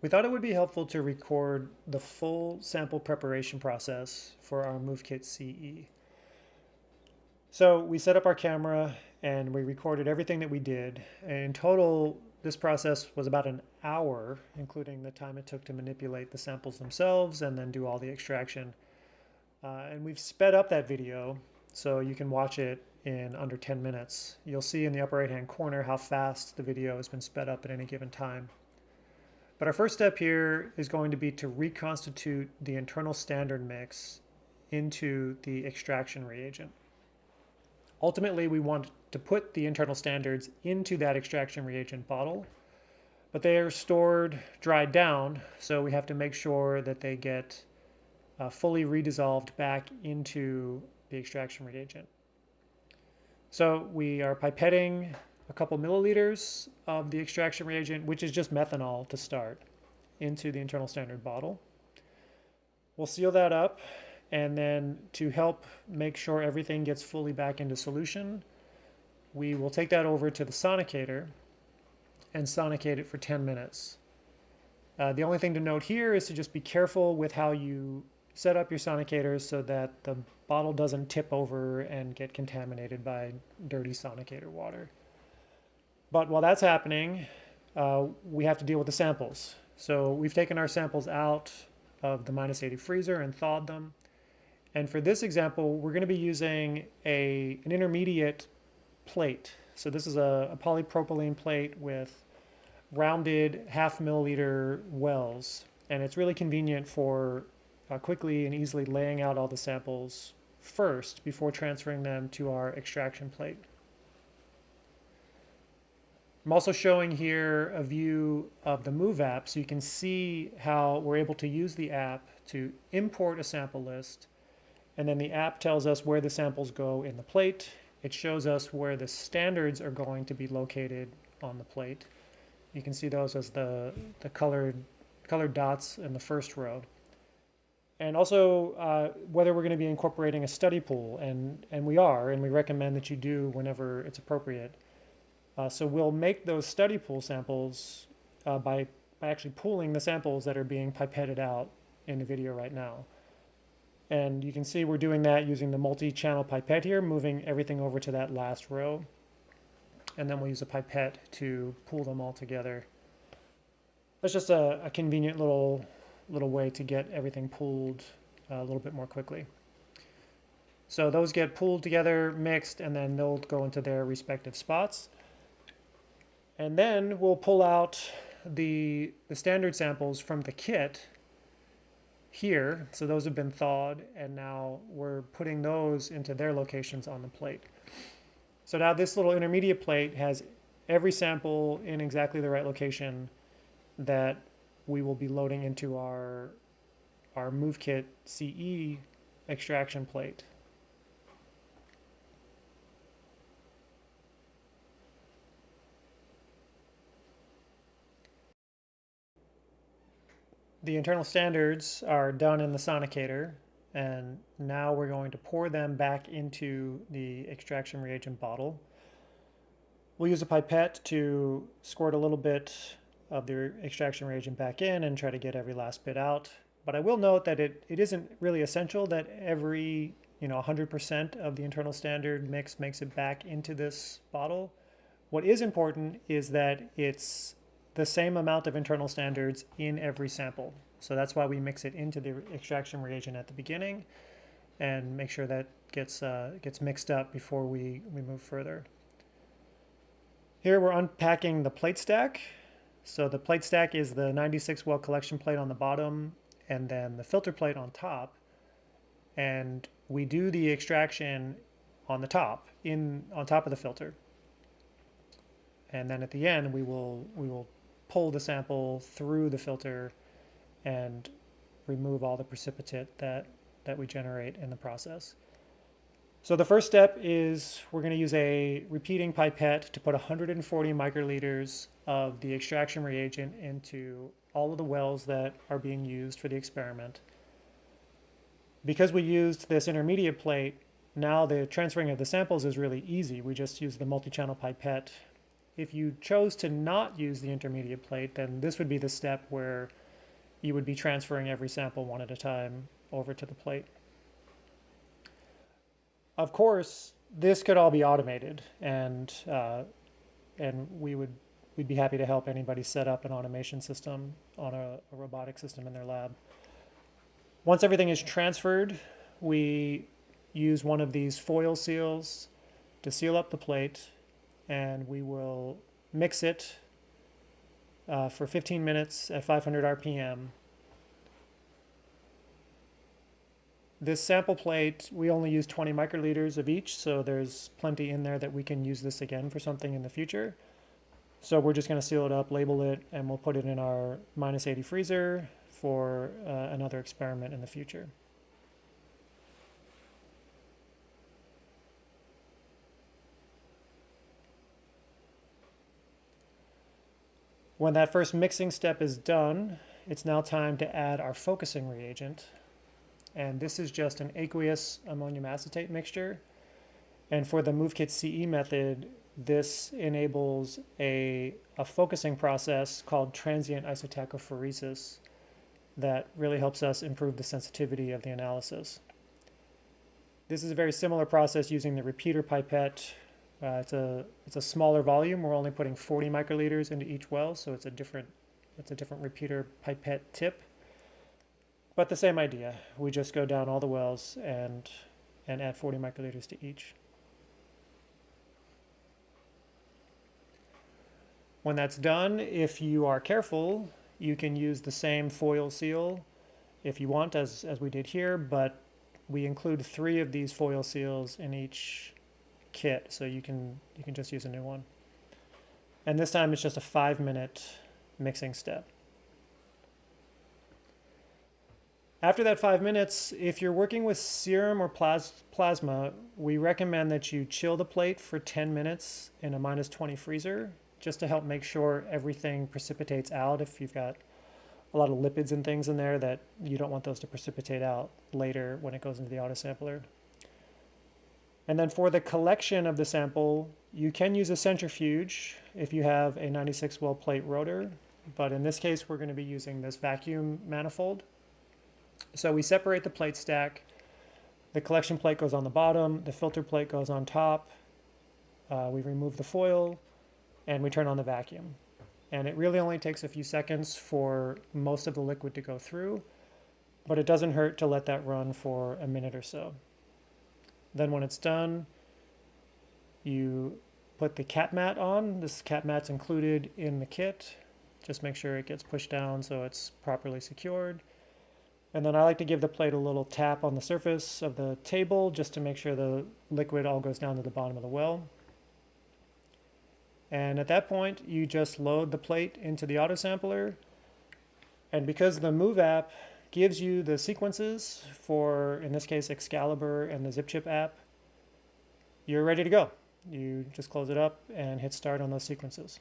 We thought it would be helpful to record the full sample preparation process for our MoveKit CE. So we set up our camera and we recorded everything that we did. And in total, this process was about an hour, including the time it took to manipulate the samples themselves and then do all the extraction. And we've sped up that video so you can watch it in under 10 minutes. You'll see in the upper right-hand corner how fast the video has been sped up at any given time. But our first step here is going to be to reconstitute the internal standard mix into the extraction reagent. Ultimately, we want to put the internal standards into that extraction reagent bottle, but they are stored dried down, so we have to make sure that they get fully redissolved back into the extraction reagent. So we are pipetting a couple milliliters of the extraction reagent, which is just methanol to start, into the internal standard bottle. We'll seal that up, and then to help make sure everything gets fully back into solution, we will take that over to the sonicator and sonicate it for 10 minutes. The only thing to note here is to just be careful with how you set up your sonicators so that the bottle doesn't tip over and get contaminated by dirty sonicator water. But while that's happening, we have to deal with the samples. So we've taken our samples out of the -80 freezer and thawed them. And for this example, we're going to be using an intermediate plate. So this is a polypropylene plate with rounded 0.5 milliliter wells. And it's really convenient for quickly and easily laying out all the samples first before transferring them to our extraction plate. I'm also showing here a view of the Move app so you can see how we're able to use the app to import a sample list, and then the app tells us where the samples go in the plate. It shows us where the standards are going to be located on the plate. You can see those as the colored dots in the first row. And also whether we're going to be incorporating a study pool, and we are, and we recommend that you do whenever it's appropriate. So we'll make those study pool samples by actually pooling the samples that are being pipetted out in the video right now. And you can see we're doing that using the multi-channel pipette here, moving everything over to that last row. And then we'll use a pipette to pool them all together. That's just a convenient little way to get everything pooled a little bit more quickly. So those get pooled together, mixed, and then they'll go into their respective spots. And then we'll pull out the standard samples from the kit here. So those have been thawed, and now we're putting those into their locations on the plate. So now this little intermediate plate has every sample in exactly the right location that we will be loading into our MoveKit CE extraction plate. The internal standards are done in the sonicator, and now we're going to pour them back into the extraction reagent bottle. We'll use a pipette to squirt a little bit of the extraction reagent back in and try to get every last bit out. But I will note that it isn't really essential that every 100% of the internal standard mix makes it back into this bottle. What is important is that it's the same amount of internal standards in every sample. So that's why we mix it into the extraction reagent at the beginning and make sure that gets mixed up before we move further. Here we're unpacking the plate stack. So the plate stack is the 96 well collection plate on the bottom and then the filter plate on top. And we do the extraction on the top, on top of the filter. And then at the end, we will pull the sample through the filter and remove all the precipitate that we generate in the process. So the first step is we're going to use a repeating pipette to put 140 microliters of the extraction reagent into all of the wells that are being used for the experiment. Because we used this intermediate plate, now the transferring of the samples is really easy. We just use the multi-channel pipette If you chose to not use the intermediate plate, then this would be the step where you would be transferring every sample one at a time over to the plate. Of course, this could all be automated, and we'd be happy to help anybody set up an automation system on a robotic system in their lab. Once everything is transferred, we use one of these foil seals to seal up the plate, and we will mix it for 15 minutes at 500 RPM. This sample plate, we only use 20 microliters of each, so there's plenty in there that we can use this again for something in the future. So we're just going to seal it up, label it, and we'll put it in our -80 freezer for another experiment in the future. When that first mixing step is done, it's now time to add our focusing reagent. And this is just an aqueous ammonium acetate mixture. And for the MoveKit CE method, this enables a focusing process called transient isotachophoresis that really helps us improve the sensitivity of the analysis. This is a very similar process using the repeater pipette. It's a smaller volume. We're only putting 40 microliters into each well, so it's a different repeater pipette tip. But the same idea. We just go down all the wells and add 40 microliters to each. When that's done, if you are careful, you can use the same foil seal if you want, as we did here, but we include 3 of these foil seals in each kit, so you can just use a new one. And this time it's just a 5-minute mixing step. After that 5 minutes, if you're working with serum or plasma, we recommend that you chill the plate for 10 minutes in a -20 freezer, just to help make sure everything precipitates out. If you've got a lot of lipids and things in there, that you don't want those to precipitate out later when it goes into the autosampler. And then for the collection of the sample, you can use a centrifuge if you have a 96 well plate rotor, but in this case we're going to be using this vacuum manifold. So we separate the plate stack. The collection plate goes on the bottom, the filter plate goes on top. We remove the foil and we turn on the vacuum. And it really only takes a few seconds for most of the liquid to go through, but it doesn't hurt to let that run for a minute or so. Then when it's done, you put the cap mat on. This cap mat's included in the kit. Just make sure it gets pushed down so it's properly secured. And then I like to give the plate a little tap on the surface of the table just to make sure the liquid all goes down to the bottom of the well. And at that point, you just load the plate into the autosampler. And because the Move app gives you the sequences for, in this case, Excalibur and the ZipChip app, you're ready to go. You just close it up and hit start on those sequences.